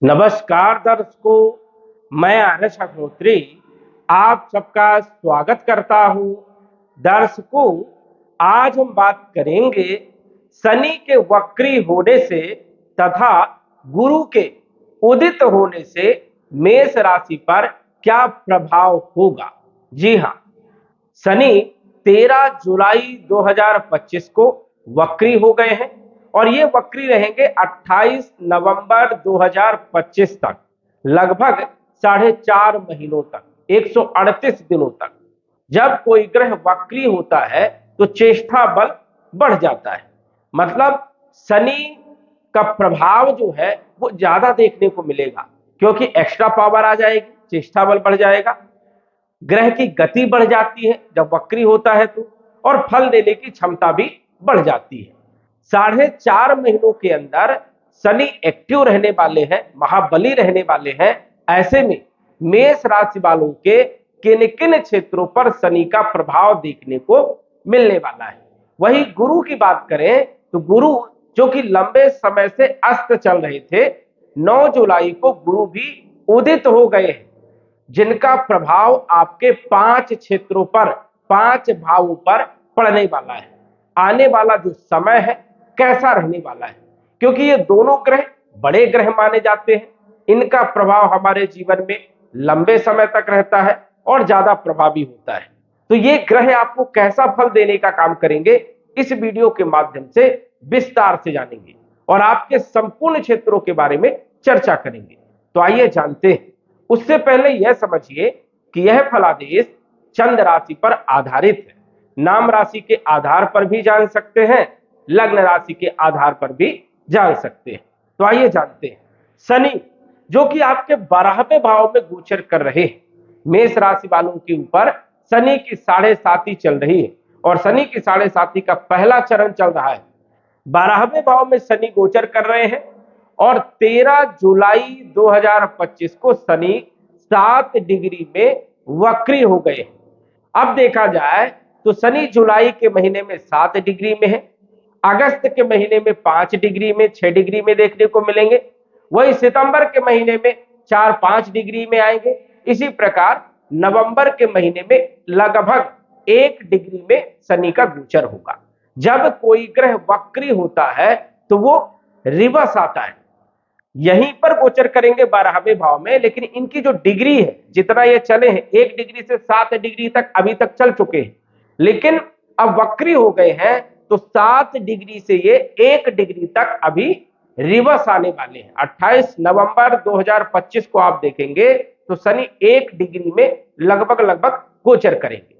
नमस्कार दर्शकों, मैं आर्यश अग्निहोत्री आप सबका स्वागत करता हूं। दर्शकों, आज हम बात करेंगे शनि के वक्री होने से तथा गुरु के उदित होने से मेष राशि पर क्या प्रभाव होगा। जी हां, शनि 13 जुलाई 2025 को वक्री हो गए हैं और ये वक्री रहेंगे 28 नवंबर 2025 तक, लगभग 4.5 महीनों तक, 138 दिनों तक। जब कोई ग्रह वक्री होता है तो चेष्टा बल बढ़ जाता है, मतलब शनि का प्रभाव जो है वो ज्यादा देखने को मिलेगा, क्योंकि एक्स्ट्रा पावर आ जाएगी, चेष्टा बल बढ़ जाएगा, ग्रह की गति बढ़ जाती है जब वक्री होता है तो, और फल देने की क्षमता भी बढ़ जाती है। 4.5 महीनों के अंदर शनि एक्टिव रहने वाले हैं, महाबली रहने वाले हैं। ऐसे में मेष राशि वालों के किन किन क्षेत्रों पर शनि का प्रभाव देखने को मिलने वाला है। वही गुरु की बात करें तो गुरु जो कि लंबे समय से अस्त चल रहे थे, 9 जुलाई को गुरु भी उदित हो गए हैं, जिनका प्रभाव आपके 5 क्षेत्रों पर, 5 भावों पर पड़ने वाला है। आने वाला जो समय है कैसा रहने वाला है, क्योंकि ये दोनों ग्रह बड़े ग्रह माने जाते हैं, इनका प्रभाव हमारे जीवन में लंबे समय तक रहता है और ज्यादा प्रभावी होता है। तो ये ग्रह आपको कैसा फल देने का काम करेंगे, इस वीडियो के माध्यम से विस्तार से जानेंगे और आपके संपूर्ण क्षेत्रों के बारे में चर्चा करेंगे। तो आइए जानते हैं। उससे पहले यह समझिए कि यह फलादेश चंद्र राशि पर आधारित है। नाम राशि के आधार पर भी जान सकते हैं, लग्न राशि के आधार पर भी जान सकते हैं। तो आइए जानते हैं। शनि जो कि आपके 12वें भाव में गोचर कर रहे हैं, मेष राशि वालों के ऊपर शनि की 7.5 चल रही है और शनि की 7.5 का पहला चरण चल रहा है। 12वें भाव में शनि गोचर कर रहे हैं और 13 जुलाई 2025 को शनि 7 डिग्री में वक्री हो गए हैं। अब देखा जाए तो शनि जुलाई के महीने में 7 डिग्री में है, अगस्त के महीने में 5 डिग्री में, 6 डिग्री में देखने को मिलेंगे, वही सितंबर के महीने में 4-5 डिग्री में आएंगे। इसी प्रकार नवंबर के महीने में लगभग 1 डिग्री में शनि का गोचर होगा। जब कोई ग्रह वक्री होता है तो वो रिवर्स आता है, यहीं पर गोचर करेंगे 12वें भाव में, लेकिन इनकी जो डिग्री है, जितना ये चले हैं 1 डिग्री से 7 डिग्री तक अभी तक चल चुके हैं, लेकिन अब वक्री हो गए हैं तो 7 डिग्री से ये 1 डिग्री तक अभी रिवर्स आने वाले हैं। 28 नवंबर 2025 को आप देखेंगे तो शनि 1 डिग्री में लगभग गोचर करेंगे।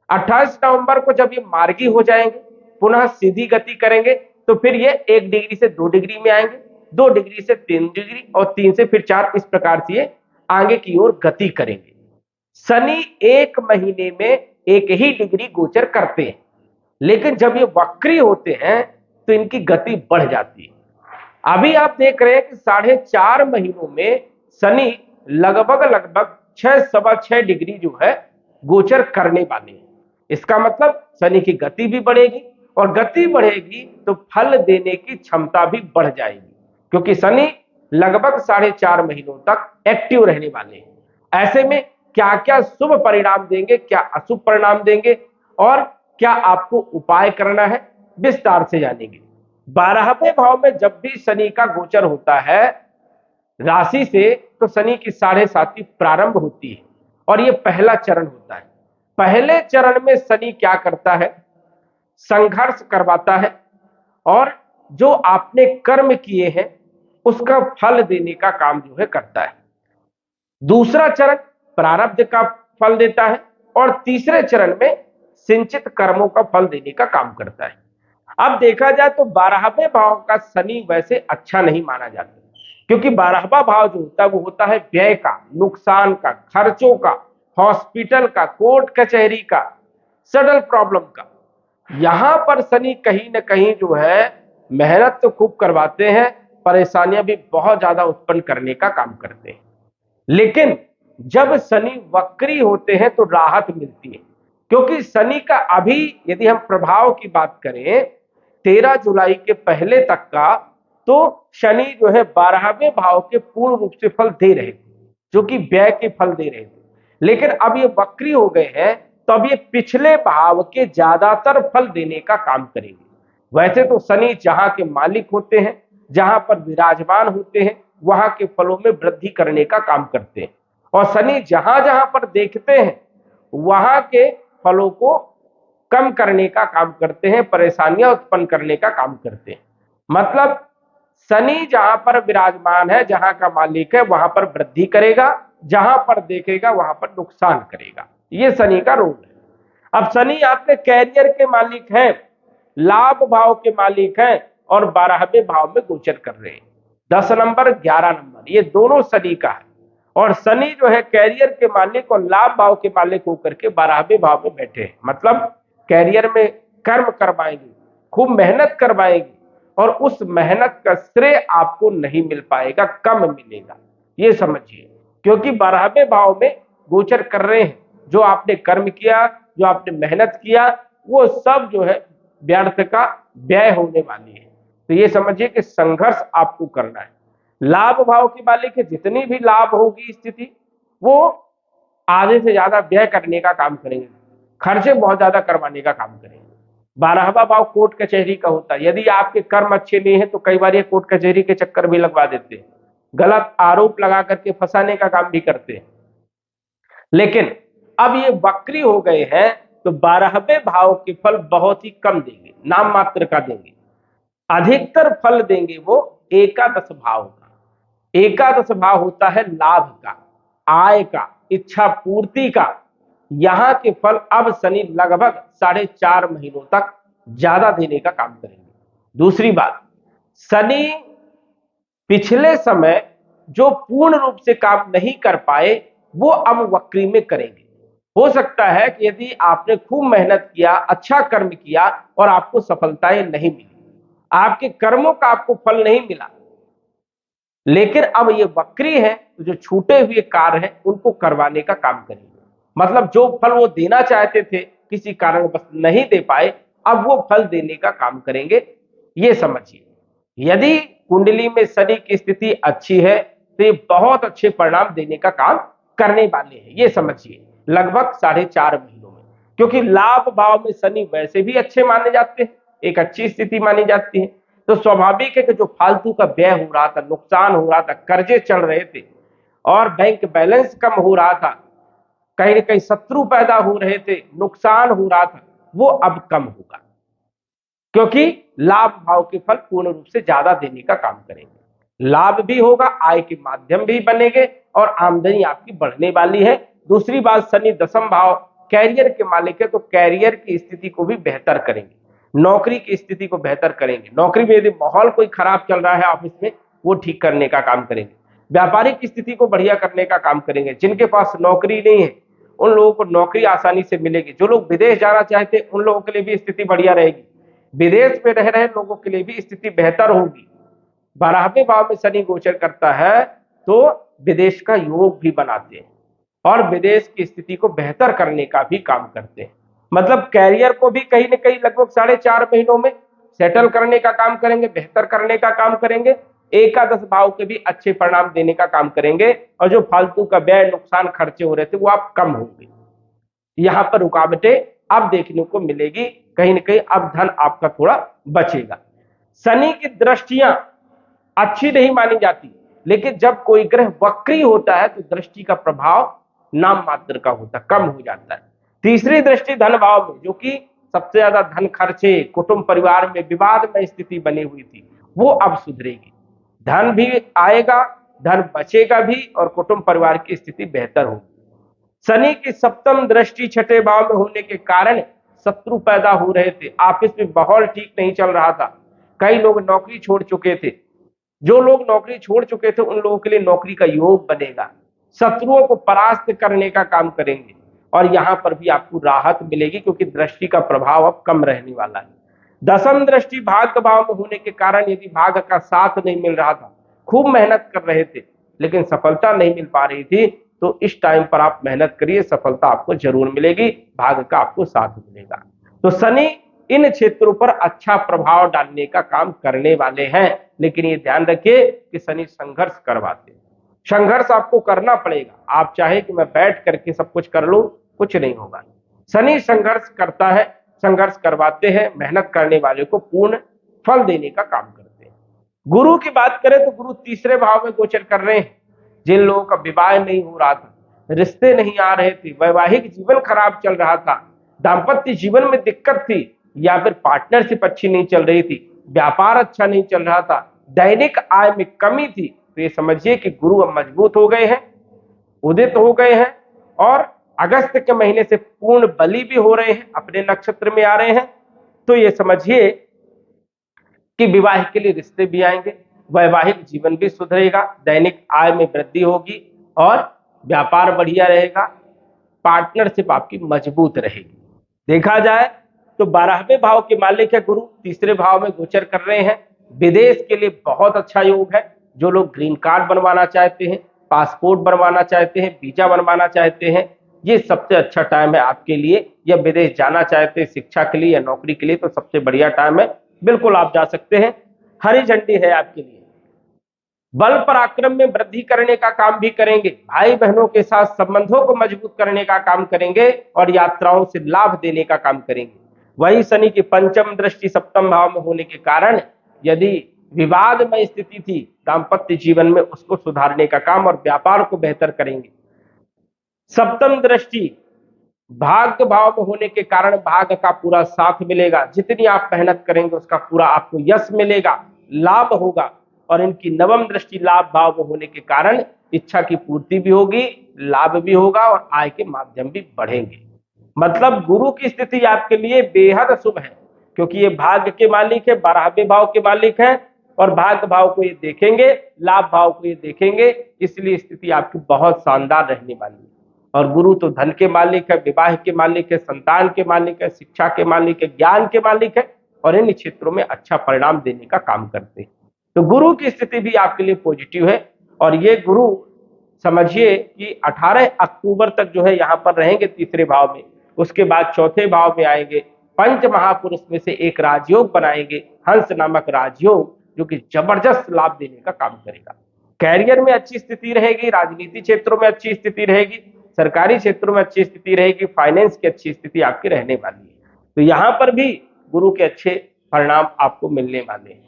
28 नवंबर को जब ये मार्गी हो जाएंगे, पुनः सीधी गति करेंगे, तो फिर ये 1 डिग्री से 2 डिग्री में आएंगे, 2 डिग्री से 3 डिग्री और 3 से फिर 4, इस प्रकार से ये आगे की ओर गति करेंगे। शनि 1 महीने में 1 ही डिग्री गोचर करते हैं, लेकिन जब ये वक्री होते हैं तो इनकी गति बढ़ जाती है। अभी आप देख रहे हैं कि 4.5 महीनों में शनि लगभग 6-6.25 डिग्री जो है गोचर करने वाले हैं। इसका मतलब शनि की गति भी बढ़ेगी और गति बढ़ेगी तो फल देने की क्षमता भी बढ़ जाएगी, क्योंकि शनि लगभग 4.5 महीनों तक एक्टिव रहने वाले हैं। ऐसे में क्या क्या शुभ परिणाम देंगे, क्या अशुभ परिणाम देंगे और क्या आपको उपाय करना है, विस्तार से जानेंगे। 12वें भाव में जब भी शनि का गोचर होता है राशि से, तो शनि की 7.5 प्रारंभ होती है और यह पहला चरण होता है। पहले चरण में शनि क्या करता है, संघर्ष करवाता है और जो आपने कर्म किए हैं उसका फल देने का काम जो है करता है। दूसरा चरण प्रारब्ध का फल देता है और तीसरे चरण में सिंचित कर्मों का फल देने का काम करता है। अब देखा जाए तो 12वें भाव का शनि वैसे अच्छा नहीं माना जाता, क्योंकि 12वां भाव जो होता है वो होता है व्यय का, नुकसान का, खर्चों का, हॉस्पिटल का, कोर्ट कचहरी का, सडन प्रॉब्लम का। यहां पर शनि कहीं ना कहीं जो है मेहनत तो खूब करवाते हैं, परेशानियां भी बहुत ज्यादा उत्पन्न करने का काम करते हैं। लेकिन जब शनि वक्री होते हैं तो राहत मिलती है, क्योंकि शनि का अभी यदि हम प्रभाव की बात करें 13 जुलाई के पहले तक का तो शनि जो है 12वें भाव के पूर्ण रूप से फल दे रहे थे, जो कि व्यय के फल दे रहे थे। लेकिन अब ये वक्री हो गए हैं, तो अब ये पिछले भाव के ज्यादातर फल देने का काम करेंगे। वैसे तो शनि जहां के मालिक होते हैं, जहां पर विराजमान होते हैं, वहां के फलों में वृद्धि करने का काम करते हैं, और शनि जहां जहां पर देखते हैं वहां के फलों को कम करने का काम करते हैं, परेशानियां उत्पन्न करने का काम करते हैं। मतलब शनि जहां पर विराजमान है, जहां का मालिक है, वहां पर वृद्धि करेगा, जहां पर देखेगा वहां पर नुकसान करेगा। ये शनि का रोल है। अब शनि आपके कैरियर के मालिक हैं, लाभ भाव के मालिक हैं, और 12वें भाव में गोचर कर रहे हैं। 10 नंबर 11 नंबर ये दोनों शनि का है, और शनि जो है कैरियर के मालिक और लाभ भाव के मालिक होकर के 12वें भाव में बैठे हैं। मतलब कैरियर में कर्म करवाएंगे, खूब मेहनत करवाएंगे, और उस मेहनत का श्रेय आपको नहीं मिल पाएगा, कम मिलेगा, ये समझिए। क्योंकि 12वें भाव में गोचर कर रहे हैं, जो आपने कर्म किया, जो आपने मेहनत किया, वो सब जो है व्यर्थ का व्यय होने वाली है। तो ये समझिए कि संघर्ष आपको करना है। लाभ भाव की मालिक है, जितनी भी लाभ होगी स्थिति, वो आधे से ज्यादा व्यय करने का काम करेंगे, खर्चे बहुत ज्यादा करवाने का काम करेंगे। 12वां भाव कोर्ट कचहरी का होता है। यदि आपके कर्म अच्छे नहीं है तो कई बार ये कोर्ट कचहरी के चक्कर भी लगवा देते हैं, गलत आरोप लगा करके फंसाने का काम भी करते हैं। लेकिन अब ये वक्री हो गए हैं, तो 12वें भाव के फल बहुत ही कम देंगे, नाम मात्र का देंगे। अधिकतर फल देंगे वो एकादश भाव का। एकादश भाव होता है लाभ का, आय का, इच्छा पूर्ति का। यहां के फल अब शनि लगभग 4.5 महीनों तक ज्यादा देने का काम करेंगे। दूसरी बात, शनि पिछले समय जो पूर्ण रूप से काम नहीं कर पाए, वो अब वक्री में करेंगे। हो सकता है कि यदि आपने खूब मेहनत किया, अच्छा कर्म किया, और आपको सफलताएं नहीं मिली, आपके कर्मों का आपको फल नहीं मिला, लेकिन अब ये वक्री है, तो जो छूटे हुए कार्य हैं उनको करवाने का काम करेंगे। मतलब जो फल वो देना चाहते थे, किसी कारण बस नहीं दे पाए, अब वो फल देने का काम करेंगे, ये समझिए। यदि कुंडली में शनि की स्थिति अच्छी है, तो ये बहुत अच्छे परिणाम देने का काम करने वाले हैं, ये समझिए, लगभग 4.5 महीनों में। क्योंकि लाभ भाव में शनि वैसे भी अच्छे माने जाते हैं, एक अच्छी स्थिति मानी जाती है। तो स्वाभाविक है कि जो फालतू का व्यय हो रहा था, नुकसान हो रहा था, कर्जे चढ़ रहे थे, और बैंक बैलेंस कम हो रहा था, कहीं ना कहीं शत्रु पैदा हो रहे थे, नुकसान हो रहा था, वो अब कम होगा। क्योंकि लाभ भाव के फल पूर्ण रूप से ज्यादा देने का काम करेंगे। लाभ भी होगा, आय के माध्यम भी बनेंगे, और आमदनी आपकी बढ़ने वाली है। दूसरी बात, शनि 10वां भाव कैरियर के मालिक है, तो कैरियर की स्थिति को भी बेहतर करेंगे, नौकरी की स्थिति को बेहतर करेंगे। नौकरी में यदि माहौल कोई खराब चल रहा है ऑफिस में, वो ठीक करने का काम करेंगे। व्यापारिक स्थिति को बढ़िया करने का काम करेंगे। जिनके पास नौकरी नहीं है, उन लोगों को नौकरी आसानी से मिलेगी। जो लोग विदेश जाना चाहते हैं, उन लोगों के लिए भी स्थिति बढ़िया रहेगी। विदेश में रह रहे लोगों के लिए भी स्थिति बेहतर होगी। 12वें भाव में शनि गोचर करता है, तो विदेश का योग भी बनाते हैं, और विदेश की स्थिति को बेहतर करने का भी काम करते हैं। मतलब कैरियर को भी कहीं ना कहीं लगभग 4.5 महीनों में सेटल करने का काम करेंगे, बेहतर करने का काम करेंगे। एकादश भाव के भी अच्छे परिणाम देने का काम करेंगे, और जो फालतू का व्यय, नुकसान, खर्चे हो रहे थे, वो आप कम होंगे। यहां पर रुकावटें अब देखने को मिलेगी, कहीं ना कहीं अब धन आपका थोड़ा बचेगा। शनि की दृष्टियां अच्छी नहीं मानी जाती, लेकिन जब कोई ग्रह वक्री होता है तो दृष्टि का प्रभाव नाम मात्र का होता, कम हो जाता है। तीसरी दृष्टि धन भाव में, जो कि सबसे ज्यादा धन खर्चे, कुटुंब परिवार में विवाद में स्थिति बनी हुई थी, वो अब सुधरेगी। धन भी आएगा, धन बचेगा भी, और कुटुंब परिवार की स्थिति बेहतर होगी। शनि की 7वीं दृष्टि 6ठे भाव में होने के कारण शत्रु पैदा हो रहे थे, आपस में माहौल ठीक नहीं चल रहा था, कई लोग नौकरी छोड़ चुके थे। जो लोग नौकरी छोड़ चुके थे, उन लोगों के लिए नौकरी का योग बनेगा। शत्रुओं को परास्त करने का काम करेंगे, और यहां पर भी आपको राहत मिलेगी, क्योंकि दृष्टि का प्रभाव अब कम रहने वाला है। 10वीं दृष्टि भाग्य भाव में होने के कारण यदि भाग्य का साथ नहीं मिल रहा था, खूब मेहनत कर रहे थे, लेकिन सफलता नहीं मिल पा रही थी, तो इस टाइम पर आप मेहनत करिए, सफलता आपको जरूर मिलेगी, भाग्य का आपको साथ मिलेगा। तो शनि इन क्षेत्रों पर अच्छा प्रभाव डालने का काम करने वाले हैं। लेकिन ये ध्यान रखिए कि शनि संघर्ष करवाते हैं, संघर्ष आपको करना पड़ेगा। आप चाहे कि मैं बैठ करके सब कुछ कर लूं, कुछ नहीं होगा। शनि संघर्ष करता है, संघर्ष करवाते हैं, मेहनत करने वाले को पूर्ण फल देने का काम करते हैं। गुरु की बात करें तो गुरु तीसरे भाव में गोचर कर रहे हैं। जिन लोगों का विवाह नहीं हो रहा था, रिश्ते नहीं आ रहे थे, वैवाहिक जीवन खराब चल रहा था, दाम्पत्य जीवन में दिक्कत थी, या फिर पार्टनरशिप अच्छी नहीं चल रही थी, व्यापार अच्छा नहीं चल रहा था, दैनिक आय में कमी थी, तो ये समझिए कि गुरु अब मजबूत हो गए हैं, उदित हो गए हैं, और अगस्त के महीने से पूर्ण बली भी हो रहे हैं, अपने नक्षत्र में आ रहे हैं। तो ये समझिए कि विवाह के लिए रिश्ते भी आएंगे, वैवाहिक जीवन भी सुधरेगा, दैनिक आय में वृद्धि होगी और व्यापार बढ़िया रहेगा, पार्टनरशिप आपकी मजबूत रहेगी। देखा जाए तो 12वें भाव के मालिक है गुरु, तीसरे भाव में गोचर कर रहे हैं। विदेश के लिए बहुत अच्छा योग है। जो लोग ग्रीन कार्ड बनवाना चाहते हैं, पासपोर्ट बनवाना चाहते हैं, वीजा बनवाना चाहते हैं, ये सबसे अच्छा टाइम है आपके लिए। या विदेश जाना चाहते हैं शिक्षा के लिए या नौकरी के लिए, तो सबसे बढ़िया टाइम है, बिल्कुल आप जा सकते हैं। हरी झंडी है आपके लिए। बल पराक्रम में वृद्धि करने का काम भी करेंगे, भाई बहनों के साथ संबंधों को मजबूत करने का काम करेंगे और यात्राओं से लाभ देने का काम करेंगे। वही शनि की पंचम दृष्टि सप्तम भाव में होने के कारण यदि विवादमय स्थिति थी दाम्पत्य जीवन में, उसको सुधारने का काम और व्यापार को बेहतर करेंगे। सप्तम दृष्टि भाग्य भाव में होने के कारण भाग्य का पूरा साथ मिलेगा। जितनी आप मेहनत करेंगे उसका पूरा आपको यश मिलेगा, लाभ होगा। और इनकी नवम दृष्टि लाभ भाव में होने के कारण इच्छा की पूर्ति भी होगी, लाभ भी होगा और आय के माध्यम भी बढ़ेंगे। मतलब गुरु की स्थिति आपके लिए बेहद शुभ है, क्योंकि ये भाग्य के मालिक है, 12वें भाव के मालिक है, और भाग्य भाव को ये देखेंगे, लाभ भाव को ये देखेंगे, इसलिए स्थिति आपकी बहुत शानदार रहने वाली है। और गुरु तो धन के मालिक है, विवाह के मालिक है, संतान के मालिक है, शिक्षा के मालिक है, ज्ञान के मालिक है, और इन क्षेत्रों में अच्छा परिणाम देने का काम करते हैं। तो गुरु की स्थिति भी आपके लिए पॉजिटिव है। और ये गुरु समझिए कि 18 अक्टूबर तक जो है यहाँ पर रहेंगे तीसरे भाव में, उसके बाद चौथे भाव में आएंगे। पंच महापुरुष में से एक राजयोग बनाएंगे, हंस नामक राजयोग, जो कि जबरदस्त लाभ देने का काम करेगा। कैरियर में अच्छी स्थिति रहेगी, राजनीति क्षेत्रों में अच्छी स्थिति रहेगी, सरकारी क्षेत्रों में अच्छी स्थिति रहेगी, फाइनेंस की अच्छी स्थिति आपकी रहने वाली है। तो यहाँ पर भी गुरु के अच्छे परिणाम आपको मिलने वाले हैं।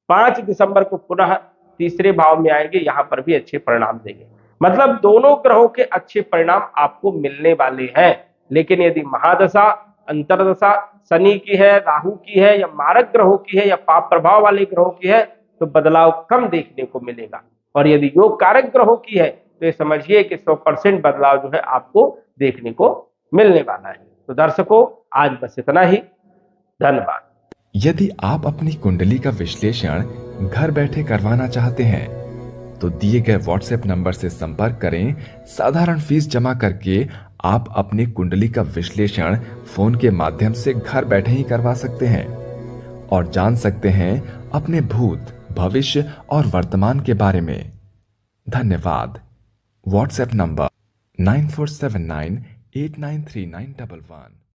5 दिसंबर को पुनः तीसरे भाव में आएंगे, यहाँ पर भी अच्छे परिणाम देंगे। मतलब दोनों ग्रहों के अच्छे परिणाम आपको मिलने वाले हैं। लेकिन यदि महादशा, अंतरदशा शनि की है, राहु की है, या मारक ग्रहों की है, या पाप प्रभाव वाले ग्रहों की है, तो बदलाव कम देखने को मिलेगा। और यदि योग कारक ग्रहों की है तो ये समझिए कि 100% बदलाव जो है आपको देखने को मिलने वाला है। तो दर्शकों, आज बस इतना ही। धन्यवाद। यदि आप अपनी कुंडली का विश्लेषण घर बैठे करवाना चाहते हैं तो दिए गए व्हाट्सएप नंबर से संपर्क करें। साधारण फीस जमा करके आप अपनी कुंडली का विश्लेषण फोन के माध्यम से घर बैठे ही करवा सकते हैं और जान सकते हैं अपने भूत, भविष्य और वर्तमान के बारे में। धन्यवाद। WhatsApp number 9479893911।